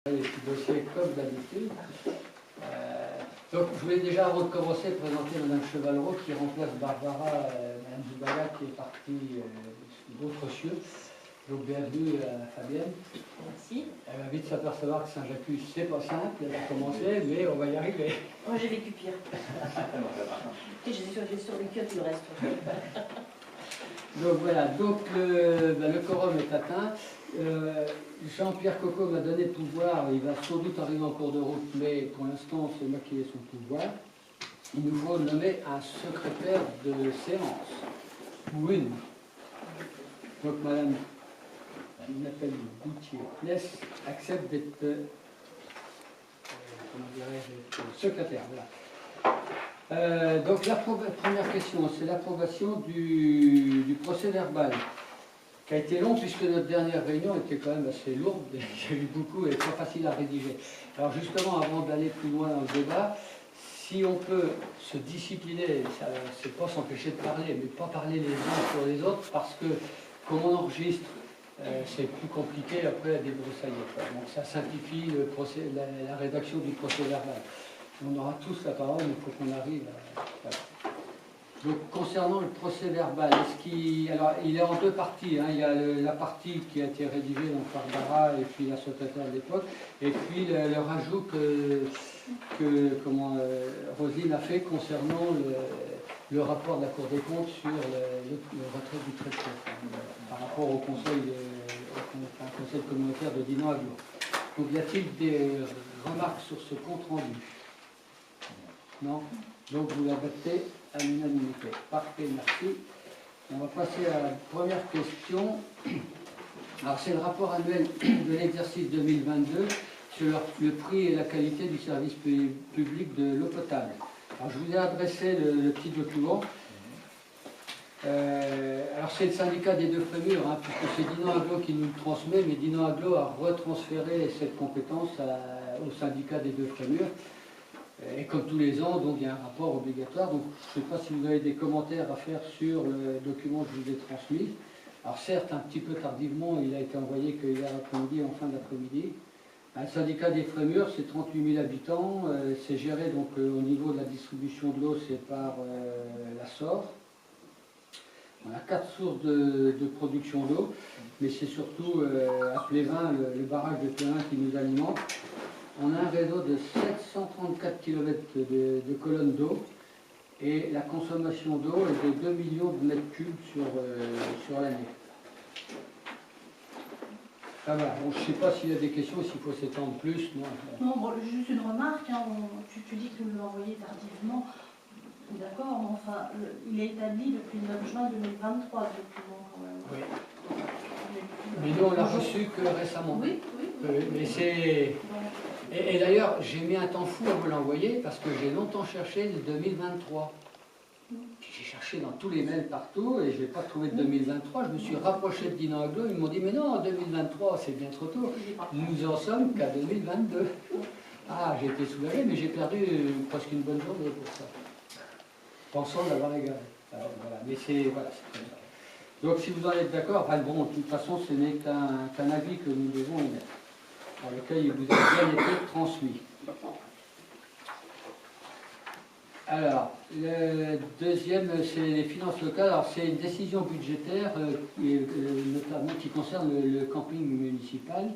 Les petits dossiers comme d'habitude. Donc je voulais déjà, avant de commencer, présenter Mme Chevalreau qui remplace Barbara, Mme Dubala qui est partie d'autres cieux. Donc bienvenue à Fabienne. Merci. Elle va vite s'apercevoir que Saint-Jacques, c'est pas simple, elle va commencer, mais on va y arriver. Moi j'ai vécu pire. J'ai survécu à tout le reste. Donc voilà, donc le quorum est atteint. Jean-Pierre Coco m'a donné le pouvoir, il va sans doute arriver en cours de route, mais pour l'instant c'est moi qui ai son pouvoir. Il nous faut nommer un secrétaire de séance, ou une. Donc Madame Nathalie Boutier accepte d'être secrétaire. Voilà. Donc la première question, c'est l'approbation du procès verbal, qui a été long puisque notre dernière réunion était quand même assez lourde, il y a eu beaucoup et pas facile à rédiger. Alors justement, avant d'aller plus loin dans le débat, si on peut se discipliner, c'est pas s'empêcher de parler, mais pas parler les uns sur les autres, parce que comme on enregistre, c'est plus compliqué après à débroussailler. Donc ça simplifie le procès, la rédaction du procès verbal. On aura tous la parole, mais il faut qu'on arrive à... Voilà. Donc, concernant le procès verbal, alors, il est en deux parties. Hein. Il y a la partie qui a été rédigée donc, par Barbara et puis la secrétaire de l'époque, et puis le rajout que Roselyne a fait concernant le rapport de la Cour des comptes sur le retrait du trait de côte, par rapport au conseil communautaire de Dinan-Aglo. Donc, y a-t-il des remarques sur ce compte rendu? Non? Donc, vous l'adoptez à l'unanimité. Parfait, merci. On va passer à la première question. Alors, c'est le rapport annuel de l'exercice 2022 sur le prix et la qualité du service public de l'eau potable. Alors, je vous ai adressé le petit document. Alors, c'est le syndicat des deux Frémurs, hein, puisque c'est Dinan-Aglo qui nous le transmet, mais Dinan-Aglo a retransféré cette compétence au syndicat des deux Frémurs. Et comme tous les ans, donc il y a un rapport obligatoire. Donc je ne sais pas si vous avez des commentaires à faire sur le document que je vous ai transmis. Alors certes, un petit peu tardivement, il a été envoyé que hier après-midi, en fin d'après-midi. Le syndicat des Frémurs, c'est 38 000 habitants. C'est géré donc au niveau de la distribution de l'eau, c'est par la SOR. On a 4 sources de production d'eau, mais c'est surtout à Plévin, le barrage de Plévin qui nous alimente. On a un réseau de 734 km de colonnes d'eau et la consommation d'eau est de 2 millions de mètres cubes sur l'année. Ah, voilà. Bon, je ne sais pas s'il y a des questions, s'il faut s'étendre plus. Non, bon, juste une remarque, hein, tu dis que vous l'envoyez tardivement. D'accord, mais enfin, il est établi depuis le 9 juin 2023, le document quand même. Oui. Mais nous, on l'a reçu que récemment. Oui. Mais c'est... Et d'ailleurs, j'ai mis un temps fou à vous l'envoyer parce que j'ai longtemps cherché le 2023. J'ai cherché dans tous les mails partout et je n'ai pas trouvé de 2023. Je me suis rapproché de Dinan-Aglo. Ils m'ont dit, mais non, 2023, c'est bien trop tôt. Nous en sommes qu'à 2022. Ah, j'ai été soulagé, mais j'ai perdu presque une bonne journée pour ça. Pensant l'avoir égaré. Voilà. Mais c'est comme ça. Donc si vous en êtes d'accord, enfin, bon, de toute façon, ce n'est qu'un avis que nous devons émettre, dans lequel il vous a bien été transmis. Alors, le deuxième, c'est les finances locales. Alors, c'est une décision budgétaire, notamment qui concerne le camping municipal.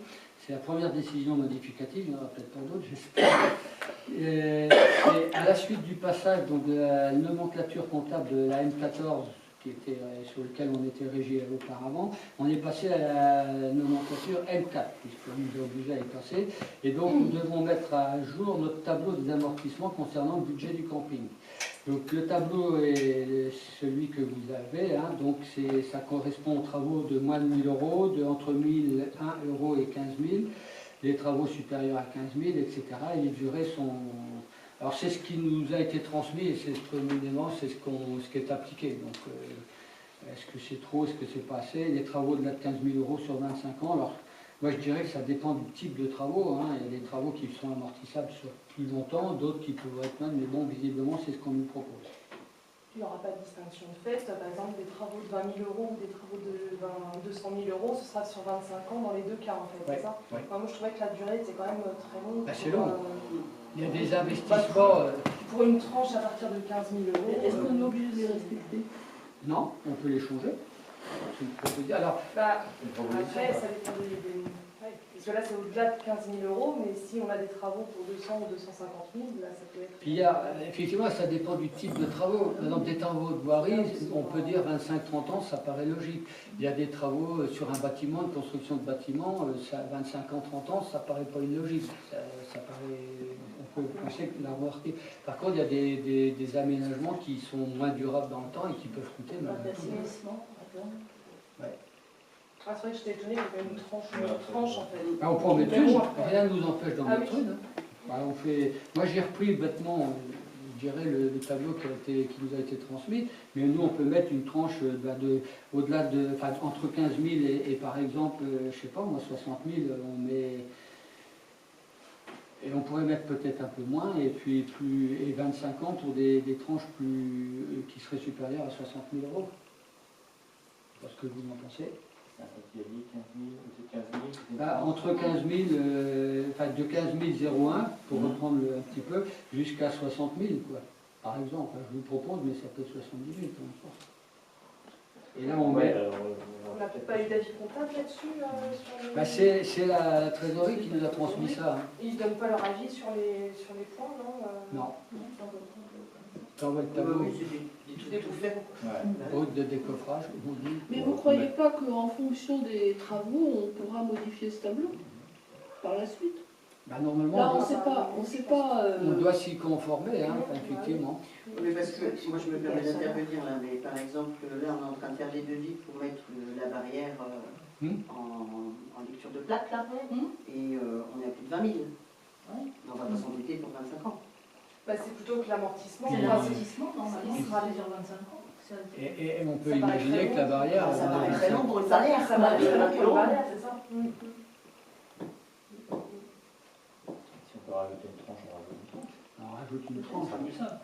C'est la première décision modificative, il n'y en aura peut-être pas d'autres, j'espère. C'est à la suite du passage donc, de la nomenclature comptable de la M14, sur lequel on était régi auparavant, on est passé à la nomenclature M4, puisqu'on nous a obligé à y passer, et donc nous devons mettre à jour notre tableau des amortissements concernant le budget du camping. Donc le tableau est celui que vous avez, hein, donc ça correspond aux travaux de moins de 1 000 euros, entre 1 € et 15 000, les travaux supérieurs à 15 000, etc. Et les durées sont... Alors c'est ce qui nous a été transmis et c'est communément c'est ce qui est appliqué. Donc est-ce que c'est trop, est-ce que c'est pas assez? Les travaux de 15 000 euros sur 25 ans. Alors moi je dirais que ça dépend du type de travaux. Hein. Il y a des travaux qui sont amortissables sur plus longtemps, d'autres qui pourraient être même, mais bon visiblement c'est ce qu'on nous propose. Il n'y aura pas de distinction de fait. Par exemple, des travaux de 20 000 € ou des travaux de 200 000 €, ce sera sur 25 ans dans les deux cas, en fait, Ouais, c'est ça? ouais. Enfin, moi, je trouvais que la durée était quand même très longue. Bah, c'est pour, long. Il y a des investissements. pour une tranche à partir de 15 000 €. Est-ce qu'on est obligé de les respecter? Non, on peut les changer. C'est une proposition. Alors, Bah, après, ça dépend des... Ouais. Parce que là, c'est au-delà de 15 000 €, mais si on a des travaux pour 200 ou 250 000, là, ça peut être... puis il y a, effectivement, ça dépend du type de travaux. Par exemple, des travaux de voirie, on peut dire 25-30 ans, ça paraît logique. Il y a des travaux sur un bâtiment, une construction de bâtiment, 25 ans, 30 ans, ça paraît pas illogique. Ça paraît, on peut penser que la remarquer. Par contre, il y a des aménagements qui sont moins durables dans le temps et qui peuvent coûter malgré tout. L'assainissement, d'accord. Ah, c'est vrai que j'étais étonnée qu'il y avait une tranche en fait. Ah, on peut en mettre une, rien ne nous empêche d'en Ah mettre oui. une. Bah, moi j'ai repris bêtement, je dirais, le tableau qui nous a été transmis, mais nous on peut mettre une tranche au-delà de, enfin, entre 15 000 et par exemple, je sais pas, moi 60 000, on met. Et on pourrait mettre peut-être un peu moins, et puis 25 ans pour des tranches qui seraient supérieures à 60 000 €. Parce que vous en pensez? Tu as dit 15 000, c'est 15 000, c'est Bah, entre 15 000, enfin de 15 001, pour reprendre un petit peu, jusqu'à 60 000, quoi. Par exemple, enfin, je vous propose, mais ça peut être 70 000, peu importe. Et là, on met. On n'a peut-être pas eu d'avis comptable là-dessus sur les... Bah, c'est la trésorerie qui nous a transmis ça. Hein. Ils ne donnent pas leur avis sur les points, non Non. T'envoies le tableau. Oui, c'est des trucs tout faits. Route de décoffrage, comme on dit. Mais vous ne croyez pas qu'en fonction des travaux, on pourra modifier ce tableau par la suite? Bah, normalement, Là, on sait pas. on doit s'y conformer, hein, effectivement. Oui, parce que moi je me permets d'intervenir là, mais par exemple, là on est en train de faire des devis pour mettre la barrière en lecture de plaque là, et on est à plus de 20 000. On va pas s'embêter pour 25 ans. Bah, c'est plutôt que l'amortissement. C'est l'amortissement, normalement, Il sera sur 25 ans. Et on peut Ça paraît imaginer très que la barrière. Ça paraît très long pour une barrière. Ça paraît très long pour une barrière, c'est ça. Si on peut rajouter une tranche, on rajoute une tranche. On rajoute une tranche, comme ça.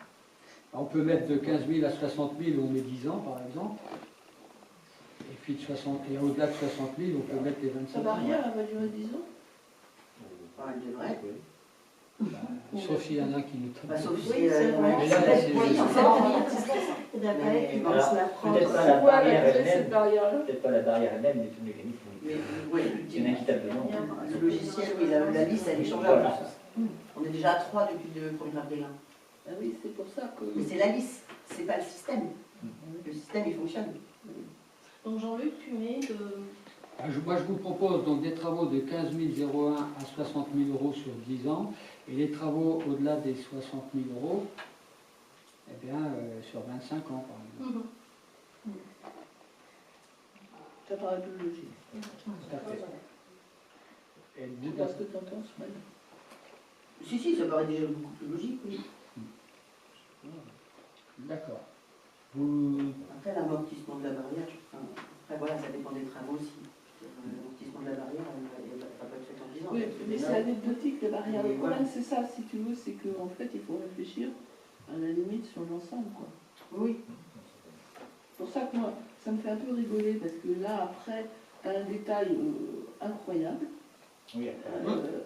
On peut mettre de 15 000 à 60 000, on met 10 ans par exemple. Et puis et au-delà de 60 000, on peut mettre les 25 La ans. barrière, elle va durer 10 ans. Elle devrait. Sauf s'il y en a qui nous Bah, sauf si Oui, c'est vrai. Mais là, c'est oui, juste- en fait, Et d'après, tu Alors, penses la prendre. peut-être pas C'est la quoi barrière l'intérêt de elle-même, cette barrière-là? peut-être pas la barrière elle-même, mais tout le mécanisme. mais oui, Inévitablement. le logiciel, oui, la liste, elle est changeable. On est déjà à 3 depuis le 1er avril. Ah oui, c'est pour ça que. Mais c'est la liste, c'est pas le système. Le système, il fonctionne. Donc Jean-Luc, tu mets de... Moi, je vous propose donc des travaux de 15 001 à 60 000 € sur 10 ans, et les travaux au-delà des 60 000 €, eh bien, sur 25 ans, par exemple. Ça paraît plus logique. Tout à fait. Et Je sais pas ce que tu en penses, Manu. Si, ça paraît déjà beaucoup plus logique, oui. D'accord. Vous... Après, l'amortissement de la barrière, après voilà, ça dépend des travaux aussi. L'amortissement de la barrière, elle va pas être fait en 10 ans. Oui, mais c'est anecdotique, les barrières. Le Et voilà. problème, c'est ça, si tu veux, c'est qu'en fait, il faut réfléchir à la limite sur l'ensemble, quoi. Oui. C'est pour ça que moi, ça me fait un peu rigoler, parce que là, après, tu as un détail incroyable, Oui,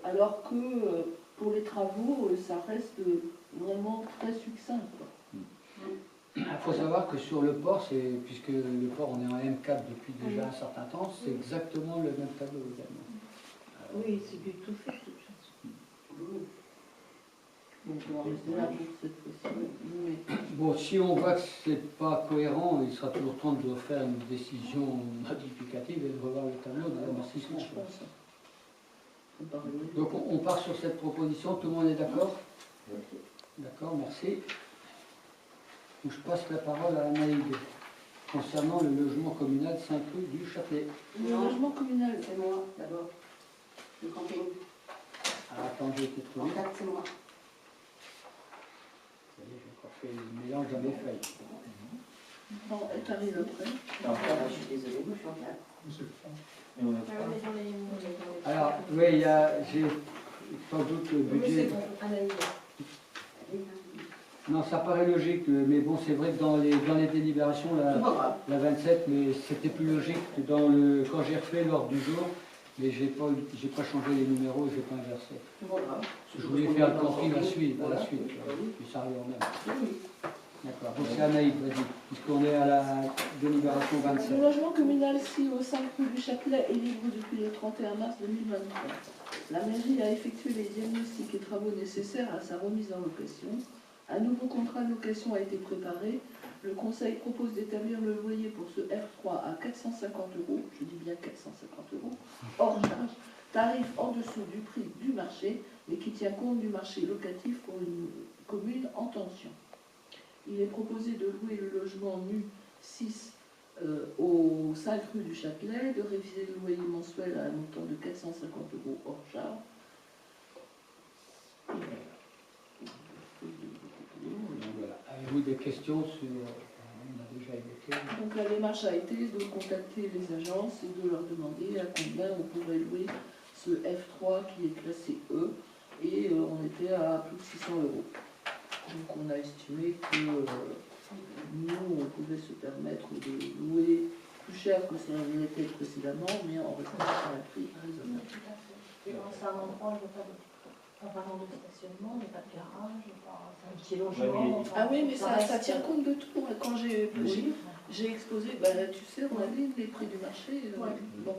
alors que pour les travaux, ça reste vraiment très succinct, quoi. Il faut savoir que sur le port, puisque le port, on est en M4 depuis déjà un certain temps, c'est exactement le même tableau également. Oui, c'est du tout fait, de toute façon. Donc on va rester là pour cette fois-ci. Mais Bon, si on voit que c'est pas cohérent, il sera toujours temps de faire une décision modificative et de revoir le tableau de l'amortissement. je pense. Ça me paraît logique. Donc on part sur cette proposition, tout le monde est d'accord? D'accord, merci. Donc, je passe la parole à Anaïde concernant le logement communal 5 rue du Châtelet. Le logement communal, C'est moi, d'abord. Le camping. Ah, attends, j'ai été trop En vite. fait, c'est moi. Ça y est, j'ai encore fait le mélange dans mes feuilles. non, elle t'arrive après. Je suis désolée, je suis en 4. Mais on a Alors, oui, j'ai sans doute le budget. Non, ça paraît logique, mais bon, c'est vrai que dans les délibérations, C'est pas grave. la 27, mais c'était plus logique que quand j'ai refait l'ordre du jour, mais j'ai pas changé les numéros et j'ai pas inversé. C'est pas grave. Je voulais faire le camping à la suite, Voilà. puis ça arrive en même. Oui. D'accord. Donc c'est Anaïs, vas-y, puisqu'on est à la délibération Le 27. logement communal ici au 5 rue du Châtelet est libre depuis le 31 mars 2023. La mairie a effectué les diagnostics et travaux nécessaires à sa remise en location. Un nouveau contrat de location a été préparé. Le conseil propose d'établir le loyer pour ce F3 à 450 €, je dis bien 450 €, hors charge, tarif en dessous du prix du marché, mais qui tient compte du marché locatif pour une commune en tension. Il est proposé de louer le logement nu 6 au 5 rue du Châtelet, de réviser le loyer mensuel à un montant de 450 € hors charge. Voilà. Avez-vous des questions sur... On a déjà évoqué. Donc la démarche a été de contacter les agences et de leur demander à combien on pourrait louer ce F3 qui est classé E, et on était à plus de 600 €. Donc on a estimé que nous, on pouvait se permettre de louer plus cher que ça avait été précédemment, mais en restant sur un prix raisonnable. C'est un endroit où il n'y a pas vraiment de stationnement, il n'y a pas de garage, c'est un petit logement. Ah oui, mais ça reste- tient compte de tout. Quand j'ai exposé, tu sais, on a vu les prix du marché. Ouais. Bon.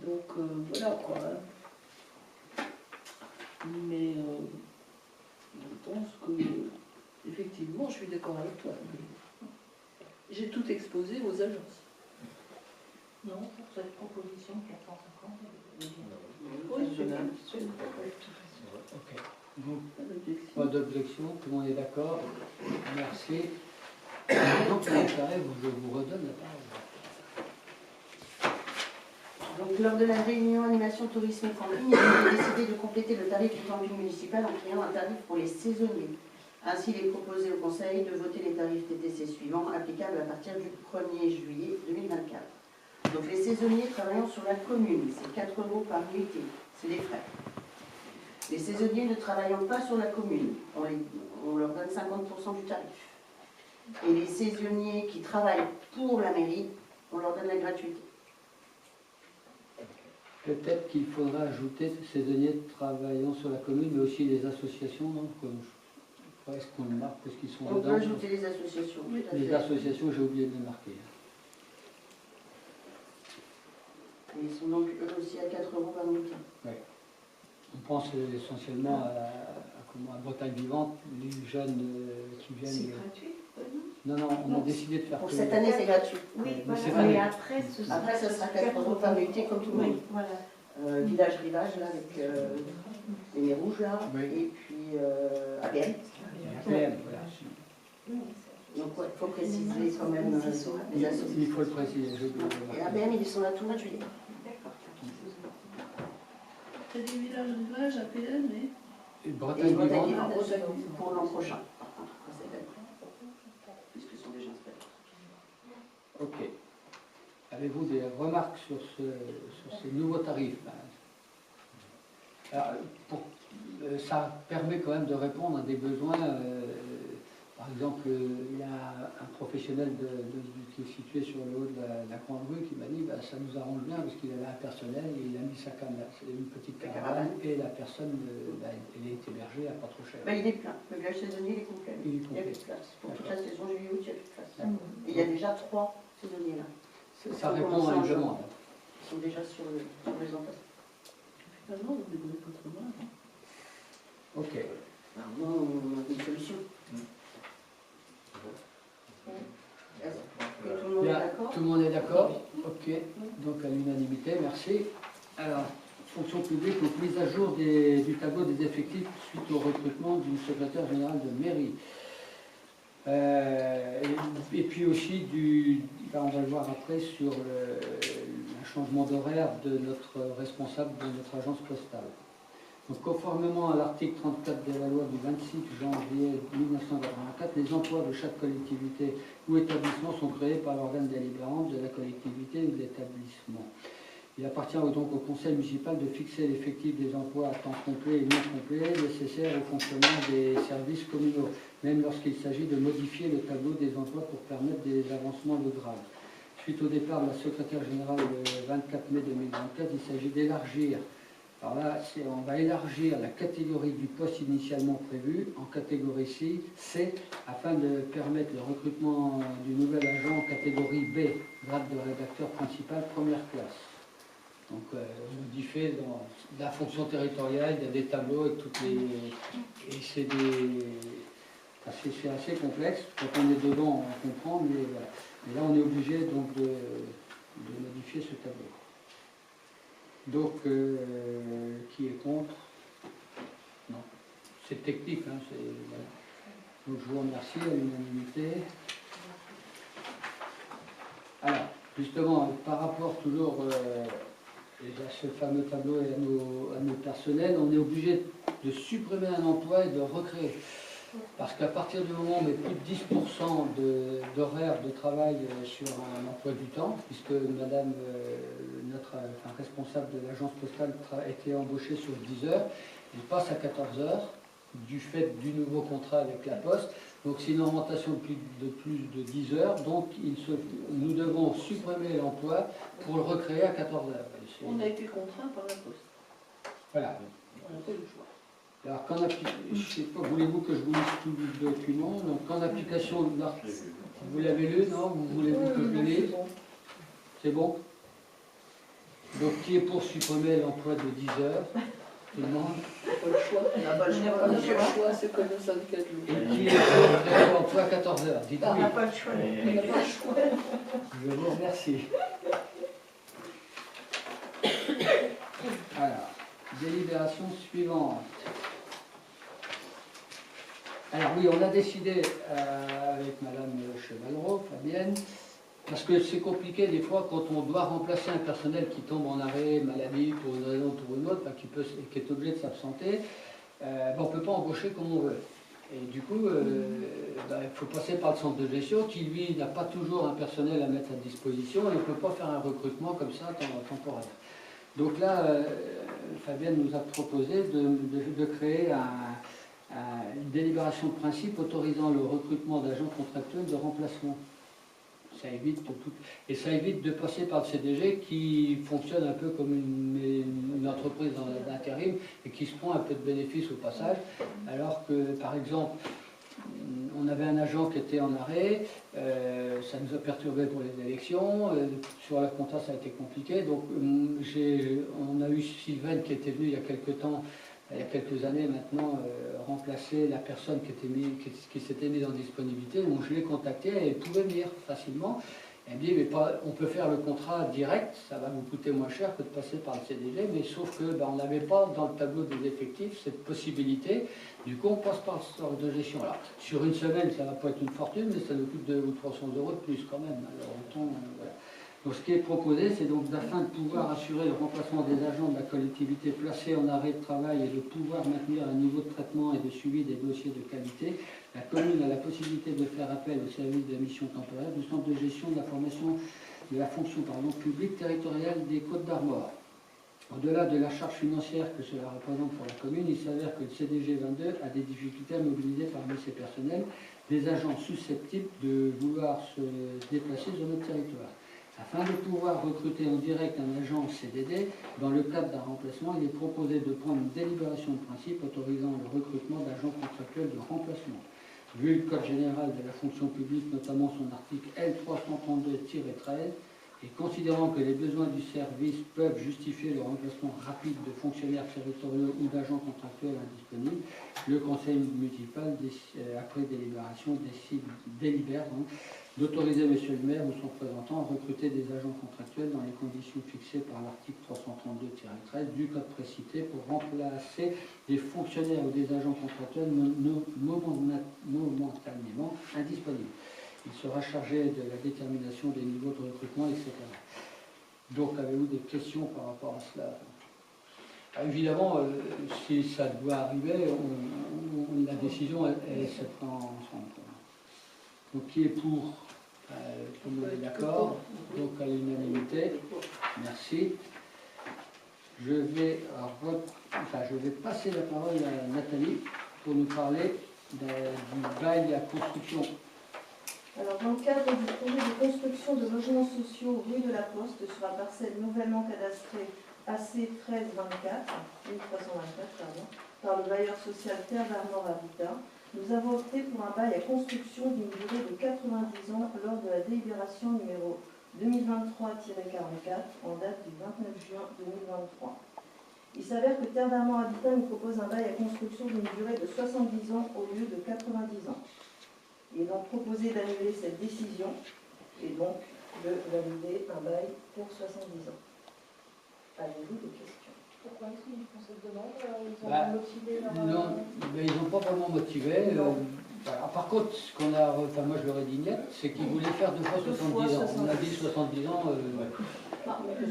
Donc voilà quoi. Mais je pense que, effectivement, je suis d'accord avec toi. J'ai tout exposé aux agences. Non, pour cette proposition de 450, elle est bien. Oui, c'est bien. Ok. Donc, Pas d'objection. pas d'objection, tout le monde est d'accord. Merci. Donc, je vous redonne la parole. Donc, lors de la réunion animation tourisme et camping, il a été décidé de compléter le tarif du camping municipal en créant un tarif pour les saisonniers. Ainsi, il est proposé au Conseil de voter les tarifs TTC suivants, applicables à partir du 1er juillet 2024. Donc, les saisonniers travaillant sur la commune, c'est 4 € par nuitée, c'est les frais. Les saisonniers ne travaillant pas sur la commune, on leur donne 50% du tarif. Et les saisonniers qui travaillent pour la mairie, on leur donne la gratuité. Peut-être qu'il faudra ajouter saisonniers travaillant sur la commune, mais aussi les associations, non? Est-ce qu'on le marque parce qu'ils sont On peut dedans? ajouter les associations. tout à Les fait. associations, j'ai oublié de les marquer. Ils sont donc eux aussi à 4 € par nuitée. On pense essentiellement à Bretagne Vivante, les jeunes qui viennent. gratuit. Non, on a décidé de faire Pour que- cette année, c'est gratuit. Oui, Mais c'est voilà. pas Mais les- après, Après, ça sera 4 € par nuitée, comme tout le Oui, monde. voilà. Village Rivage, là, avec les nez rouges, là. Oui. Et puis ABM. APM, voilà. Donc, il faut préciser quand même les associations. Il faut le préciser. j'ai oublié de le Et marquer. ABM, ils sont là tout le mois de juillet. C'est des villages rivages, APM, et Et Et Bretagne Bretagne Vivante, Vivante pour l'an prochain, par contre, pas cette année. Puisqu'ils sont déjà installés. ok. Avez-vous des remarques sur ces nouveaux tarifs? Alors, ça permet quand même de répondre à des besoins. Par exemple, il y a un professionnel qui est situé sur le haut de la Grande Rue qui m'a dit ça nous arrange bien parce qu'il avait un personnel et il a mis une petite caravane et la personne elle est hébergée à pas trop cher. Il est plein. Le village saisonnier, il est complet. Il est Il n'y a complet. plus de place. Pour toute la saison juillet-août, il n'y a plus de place. D'accord. Et il y a déjà 3 saisonniers là. Ça répond à une demande. Ils sont déjà sur les emplacements. finalement, on ne débrouille pas trop mal. Ok. Alors, moi, on a une solution. Est-ce que tout le monde est Bien, d'accord? tout le monde est d'accord? Ok. Donc à l'unanimité, merci. Alors, fonction publique, donc mise à jour du tableau des effectifs suite au recrutement du secrétaire général de mairie. Et puis aussi, on va le voir après, sur un changement d'horaire de notre responsable de notre agence postale. Donc, conformément à l'article 34 de la loi du 26 janvier 1984, les emplois de chaque collectivité ou établissement sont créés par l'organe délibérant de la collectivité ou de l'établissement. Il appartient donc au conseil municipal de fixer l'effectif des emplois à temps complet et non complet nécessaires au fonctionnement des services communaux, même lorsqu'il s'agit de modifier le tableau des emplois pour permettre des avancements de grade. Suite au départ de la secrétaire générale le 24 mai 2024, il s'agit d'élargir. Alors là, on va élargir la catégorie du poste initialement prévu en catégorie C afin de permettre le recrutement du nouvel agent en catégorie B, grade de rédacteur principal première classe. Donc, modifié dans la fonction territoriale, il y a des tableaux et toutes les. Et c'est assez complexe. Quand on est dedans, on comprend, mais voilà. Et là, on est obligé donc de modifier ce tableau. Donc, qui est contre? Non. C'est technique, hein, voilà. Donc, je vous remercie à l'unanimité. Alors, justement, par rapport toujours à ce fameux tableau et à nos personnels, on est obligé de supprimer un emploi et de recréer. Parce qu'à partir du moment où on met plus de 10% d'horaire de travail sur un emploi du temps, puisque madame, notre responsable de l'agence postale a été embauchée sur 10 heures, il passe à 14 heures du fait du nouveau contrat avec la Poste. Donc c'est une augmentation de plus de 10 heures, donc nous devons supprimer l'emploi pour le recréer à 14 heures. On a été contraint par la Poste. Voilà. On n'a pas eu le choix. Alors, je sais pas, voulez-vous que je vous lise tout le document? Donc, en application de l'article, vous l'avez lu, non? Vous voulez-vous que je le lise? C'est bon? Donc, qui est pour supprimer l'emploi de 10 heures? Tout le monde? On n'a pas le choix. On n'a pas le choix, c'est comme le syndicat de l'eau. Et qui est pour créer l'emploi à 14 heures? Dites-moi. On n'a pas le choix. On n'a pas le choix. Je vous remercie. Alors, délibération suivante. Alors oui, on a décidé avec Madame Chevalreau, Fabienne, parce que c'est compliqué des fois quand on doit remplacer un personnel qui tombe en arrêt maladie pour une raison ou pour une autre, qui est obligé de s'absenter, on ne peut pas embaucher comme on veut. Et du coup, il faut passer par le centre de gestion qui, lui, n'a pas toujours un personnel à mettre à disposition et on ne peut pas faire un recrutement comme ça temporaire. Donc là, Fabienne nous a proposé de créer une délibération de principe autorisant le recrutement d'agents contractuels de remplacement. Ça évite et ça évite de passer par le CDG qui fonctionne un peu comme une entreprise d'intérim et qui se prend un peu de bénéfice au passage, alors que, par exemple, on avait un agent qui était en arrêt, ça nous a perturbé pour les élections, sur la compta ça a été compliqué, donc on a eu Sylvain qui était venu il y a quelques temps, il y a quelques années maintenant, remplacer la personne qui s'était mise en disponibilité. Donc je l'ai contacté et elle pouvait venir facilement. Elle me dit, mais on peut faire le contrat direct, ça va vous coûter moins cher que de passer par le CDG, mais sauf que on n'avait pas dans le tableau des effectifs cette possibilité. Du coup, on passe par le centre de gestion. Alors, sur une semaine, ça ne va pas être une fortune, mais ça nous coûte 200 ou 300 euros de plus quand même. Alors, voilà. Donc, ce qui est proposé, c'est donc afin de pouvoir assurer le remplacement des agents de la collectivité placés en arrêt de travail et de pouvoir maintenir un niveau de traitement et de suivi des dossiers de qualité, la commune a la possibilité de faire appel au service de mission temporaire du centre de gestion de la formation de la fonction publique territoriale des Côtes-d'Armor. Au-delà de la charge financière que cela représente pour la commune, il s'avère que le CDG 22 a des difficultés à mobiliser parmi ses personnels des agents susceptibles de vouloir se déplacer sur notre territoire. Afin de pouvoir recruter en direct un agent CDD, dans le cadre d'un remplacement, il est proposé de prendre une délibération de principe autorisant le recrutement d'agents contractuels de remplacement. Vu le Code général de la fonction publique, notamment son article L332-13, et considérant que les besoins du service peuvent justifier le remplacement rapide de fonctionnaires territoriaux ou d'agents contractuels indisponibles, le conseil municipal, après délibération, délibère d'autoriser monsieur le maire ou son représentant à recruter des agents contractuels dans les conditions fixées par l'article 332-13 du code précité pour remplacer des fonctionnaires ou des agents contractuels momentanément indisponibles. Il sera chargé de la détermination des niveaux de recrutement, etc. Donc, avez-vous des questions par rapport à cela? Évidemment, si ça doit arriver, la décision, elle se prend ensemble. Donc, qui est pour? Tout le monde est d'accord. Donc, à l'unanimité. Merci. je vais passer la parole à Nathalie pour nous parler du bail à construction. Alors, dans le cadre du projet de construction de logements sociaux rue de la Poste sur la parcelle nouvellement cadastrée AC 1324, 1324, pardon, par le bailleur social Terre d'Armor Habitat, nous avons opté pour un bail à construction d'une durée de 90 ans lors de la délibération numéro 2023-44 en date du 29 juin 2023. Il s'avère que Terre d'Armor Habitat nous propose un bail à construction d'une durée de 70 ans au lieu de 90 ans. Il est donc proposé d'annuler cette décision et donc de valider un bail pour 70 ans. Avez-vous des questions? Pourquoi est-ce qu'ils font cette demande? Ils ont Bah, motivé leur... Non, mais ils n'ont pas vraiment motivé. Voilà. Par contre, ce qu'on a, enfin moi je leur ai dit net, c'est qu'ils voulaient faire 2 fois 70 ans. On a dit 70 ans.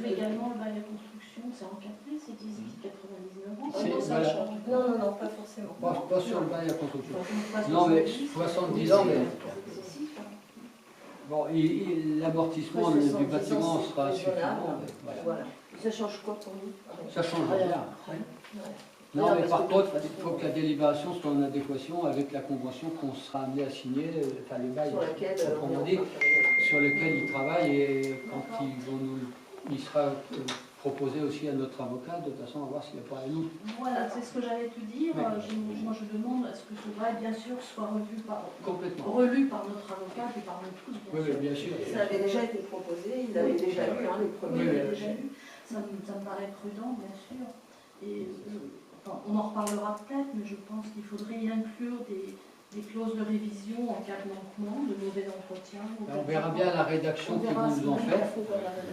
Légalement, le bail à construction, c'est encadré, c'est 99 ans. C'est- Non, ça voilà. change. Non, pas forcément. Pas sur le bail à construction. Donc, Non, mais 70, 70 ans, mais c'est excessif, hein. bon, l'amortissement Ouais, du 70 bâtiment ans, sera c'est raisonnable. suffisant. Voilà. Voilà. Ça change quoi pour nous? Ça change rien. Non, Non, mais parce par que contre, de toute il façon, faut que la délibération soit en adéquation avec la convention qu'on sera amené à signer, enfin le bail, sur laquelle proprement dit, sur lequel ils travaillent et quand il sera proposé aussi à notre avocat de façon à voir s'il n'y a pas un loup. Voilà, c'est ce que j'allais te dire. Oui. Moi, je demande à ce que ce bail, bien sûr, soit Complètement. relu par notre avocat et par nous tous, Oui, bien sûr. bien sûr. Ça avait déjà été proposé, il l'avait déjà lu, hein, les Oui, premiers. on l'a déjà lu. Ça me paraît prudent, bien sûr. Et enfin, on en reparlera peut-être, mais je pense qu'il faudrait y inclure des clauses de révision en cas de manquement, de mauvais entretien. On verra bien la rédaction On qu'ils verra vont nous en si- faire.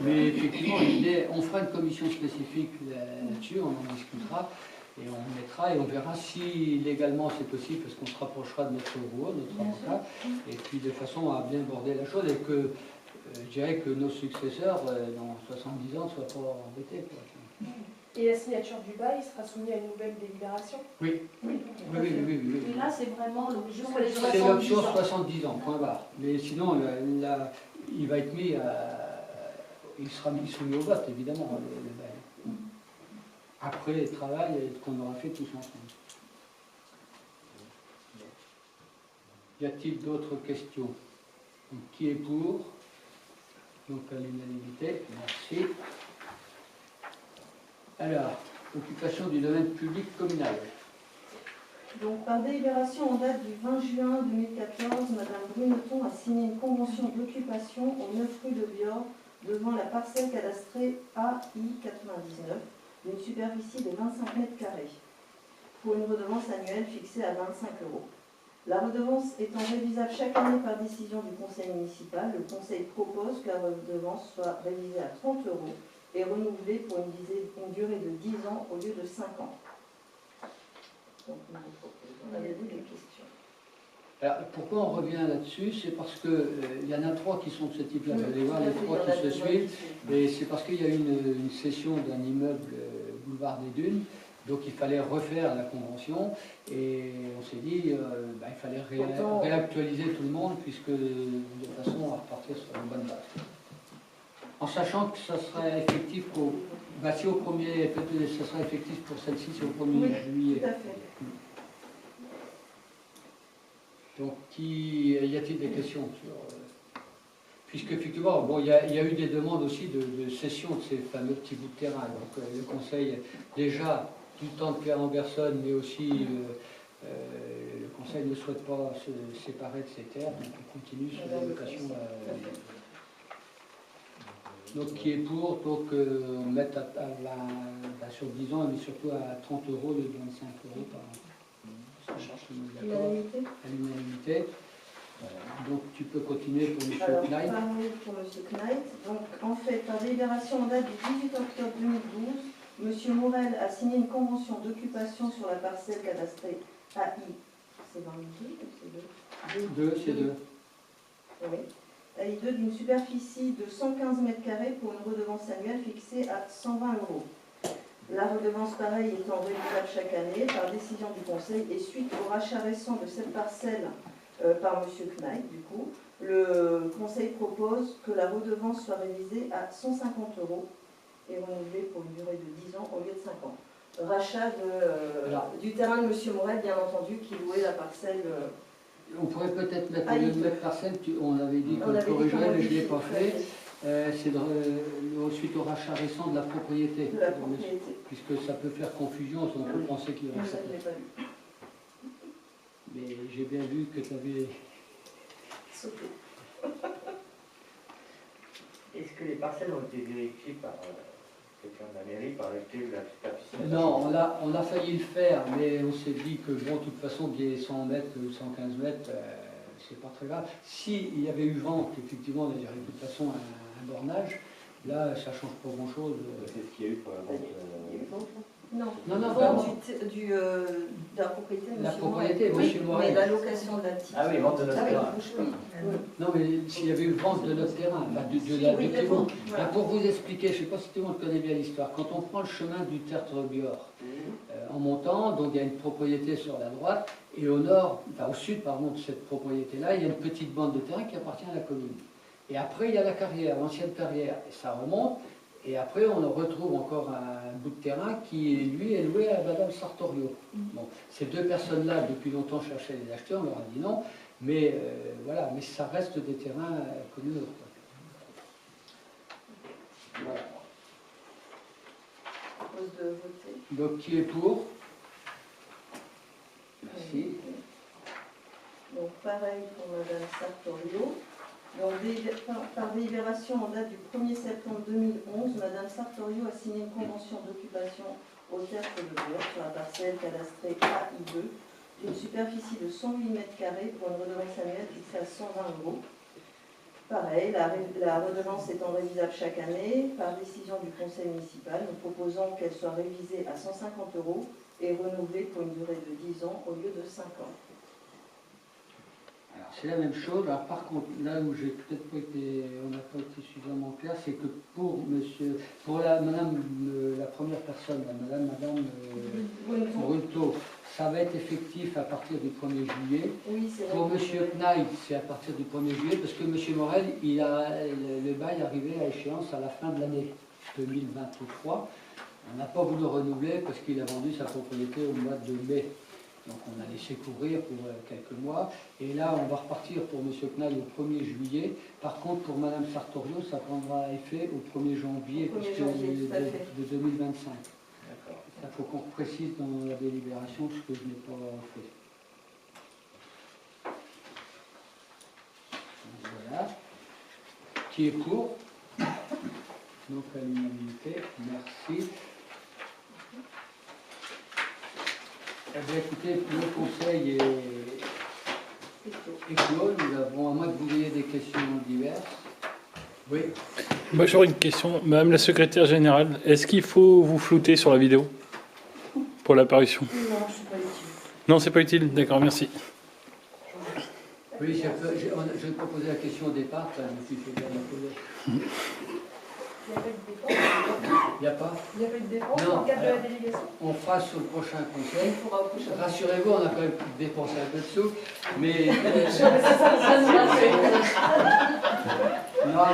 Mais effectivement, l'idée, on fera une commission spécifique là-dessus, on en discutera et on mettra et on verra si légalement c'est possible parce qu'on se rapprochera de notre bureau, notre Bien avocat, et puis de façon à bien border la chose et que je dirais que nos successeurs dans 70 ans ne soient pas embêtés. Quoi. Et la signature du bail sera soumise à une nouvelle délibération? Oui, oui, oui. Et là, c'est vraiment l'option Juste les des C'est 70 l'option ans. 70 ans, point barre. Mais sinon, il va être mis il sera mis soumis au vote, évidemment, le bail. Après le travail qu'on aura fait tous ensemble. Y a-t-il d'autres questions? Donc, qui est pour? Donc à l'unanimité, merci. Alors, occupation du domaine public communal. Donc, par délibération en date du 20 juin 2014, Madame Bruneton a signé une convention d'occupation au 9 rue de Biord devant la parcelle cadastrée AI99 d'une superficie de 25 mètres carrés pour une redevance annuelle fixée à 25 €. La redevance étant révisable chaque année par décision du conseil municipal, le conseil propose que la redevance soit révisée à 30 € et renouvelée pour une durée de 10 ans au lieu de 5 ans. Donc, nous vous proposons. Avez-vous des questions? Alors, pourquoi on revient là-dessus? C'est parce qu'il y en a 3 qui sont de ce type-là. Vous allez voir les 3 qui se suivent. Et c'est parce qu'il y a eu une cession d'un immeuble boulevard des Dunes. Donc il fallait refaire la convention et on s'est dit il fallait réactualiser tout le monde puisque de façon à repartir sur une bonne base. En sachant que ça serait effectif ça serait effectif pour celle-ci, c'est au 1er juillet. Tout à fait. Donc y a-t-il des questions sur... Puisque effectivement, bon, il y a eu des demandes aussi de cession de ces fameux petits bouts de terrain. Donc le conseil, déjà, du temps de Pierre Anderson, mais aussi le conseil ne souhaite pas se séparer de ces terres, donc on continue sur la location. Donc qui est pour, donc mettre sur 10 ans, mais surtout à 30 € au lieu de 25 € par an. À l'unanimité. Donc tu peux continuer pour M. Alors, Knight. pour M. Knight. Donc, en fait, par délibération en date du 18 octobre 2012, M. Morel a signé une convention d'occupation sur la parcelle cadastrée AI. C'est 22 ou c'est 2 C'est 2. Oui. AI2 d'une superficie de 115 mètres carrés pour une redevance annuelle fixée à 120 €. La redevance, pareil, étant révisable chaque année par décision du Conseil et suite au rachat récent de cette parcelle par M. Knight, du coup, le Conseil propose que la redevance soit révisée à 150 € et renouvelée pour une durée de 10 ans au lieu de rachat du terrain de M. Morel, bien entendu, qui louait la parcelle. On pourrait peut-être mettre Ah, au lieu il de peut. mettre parcelle, on avait dit On qu'on avait dit corrigerait, qu'on mais je ne l'ai pas modifiait, fait. C'est suite au rachat récent de la propriété. de la propriété. Puisque ça peut faire confusion, on peut penser qu'il y Comme aurait ça, ça. je ne l'ai pas vu. Mais j'ai bien vu que tu avais... Sauté. Est-ce que les parcelles ont été vérifiées par quelqu'un de la mairie, par la superficie? Non, on a failli le faire, mais on s'est dit que bon, de toute façon, qu'il y ait 100 mètres ou 115 mètres, c'est pas très grave. S'il y avait eu vente, effectivement, on a dirait de toute façon un bornage, là, ça change pas grand-chose. C'est ce qu'il y a eu pour la vente. Il y a eu vente, non. Non, non, Vente vraiment. de la propriété de M. La propriété, Morel. M. Oui, Morel. mais la location de la petite. Ah oui, vente de notre Ah oui, terrain. bouge pas. Oui. Non, mais s'il y avait eu vente de notre terrain, enfin, de Si, la oui, de mais tout le bon, monde. voilà. Là, pour vous expliquer, je ne sais pas si tout le monde connaît bien l'histoire, quand on prend le chemin du Tertre-Bior, en montant, donc il y a une propriété sur la droite, et au nord, enfin au sud, pardon, de cette propriété-là, il y a une petite bande de terrain qui appartient à la commune. Et après, il y a la carrière, l'ancienne carrière, et ça remonte, et après, on retrouve encore un bout de terrain qui, lui, est loué à Madame Sartorio. Bon, ces deux personnes-là, depuis longtemps, cherchaient les acheteurs, on leur a dit non, mais voilà, mais ça reste des terrains communaux. Voilà. Je propose de voter. Donc, qui est pour? Merci. Donc pareil pour Madame Sartorio. Donc, par délibération en date du 1er septembre 2011, Madame Sartorio a signé une convention d'occupation au Tertre de Bior sur la parcelle cadastrée AI2 d'une superficie de 108 m² pour une redevance annuelle fixée à 120 €. Pareil, la redevance étant révisable chaque année, par décision du conseil municipal, nous proposons qu'elle soit révisée à 150 € et renouvelée pour une durée de 10 ans au lieu de 5 ans. Alors, c'est la même chose. Alors, par contre, là où j'ai peut-être pas été, on n'a pas été suffisamment clair, c'est que pour madame, la première personne, madame Brunto, ça va être effectif à partir du 1er juillet. Oui, c'est vrai. Pour monsieur Knaï, c'est à partir du 1er juillet, parce que monsieur Morel, le bail arrivé à échéance à la fin de l'année 2023. On n'a pas voulu renouveler parce qu'il a vendu sa propriété au mois de mai. Donc on a laissé courir pour quelques mois. Et là, on va repartir pour M. Knaï au 1er juillet. Par contre, pour Mme Sartorio, ça prendra effet au 1er janvier, Au 1er puisque janvier, tout à fait. de 2025. D'accord. Il faut qu'on précise dans la délibération ce que je n'ai pas fait. Voilà. Qui est pour? Donc à l'unanimité. Merci. Eh bien, écoutez, le conseil est clos. Nous avons, à moins que vous ayez des questions diverses. Oui. Moi j'aurais une question. Madame la secrétaire générale, est-ce qu'il faut vous flouter sur la vidéo pour l'apparition? Non, je ne suis pas utile. Non, c'est pas utile. D'accord, merci. Oui, j'ai proposé la question au départ, ça, je me suis fait bien la poser. Il n'y a pas eu de dépense. Il n'y a pas? Il n'y a pas eu de dépense Non, dans le cadre de la alors- délégation. On fera sur le prochain conseil. Il faudra au prochain. Rassurez-vous, on a quand même dépensé un peu de sous, mais... Ça nous rassure. Non,